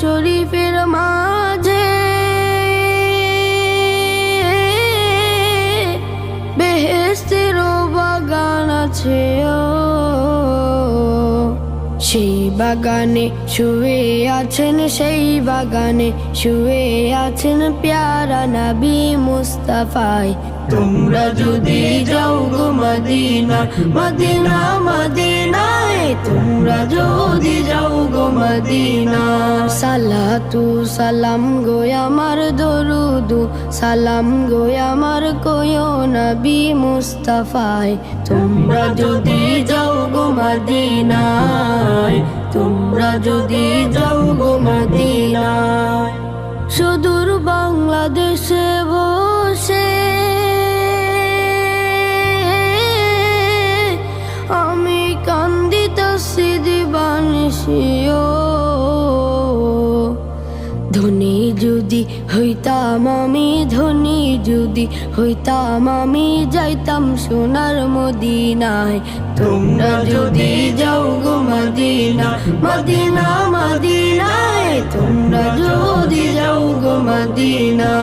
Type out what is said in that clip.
শরীফের মাঝে বেহেশতের বাগান আছে সেই বাগানে শুয়ে আছেন, সেই বাগানে শুয়ে আছেন প্যারা নবী মুস্তাফায়। তোমরা যদি যাও গো মদিনা, মদিনা মদিনায়, তোমরা যদি যাও গো মদিনা। সালাতু সালাম গো আমার দরুদ সালাম গো আমার কয়ো নবী মুস্তাফায়। তোমরা যদি যাও গো মদিনায়, তোমরা যদি যাও গো মদিনায়। সুদূর বাংলাদেশে বসে আমি কান্দিতেছি দিবানিশিও। ধনী যদি হইতাম আমি, ধনী যদি হইতাম আমি, যাইতাম সোনার মদিনায়। তোমরা যদি যাও গো মদিনা, মদিনা মদিনায়, তোমরা যদি যাও গো মদিনা।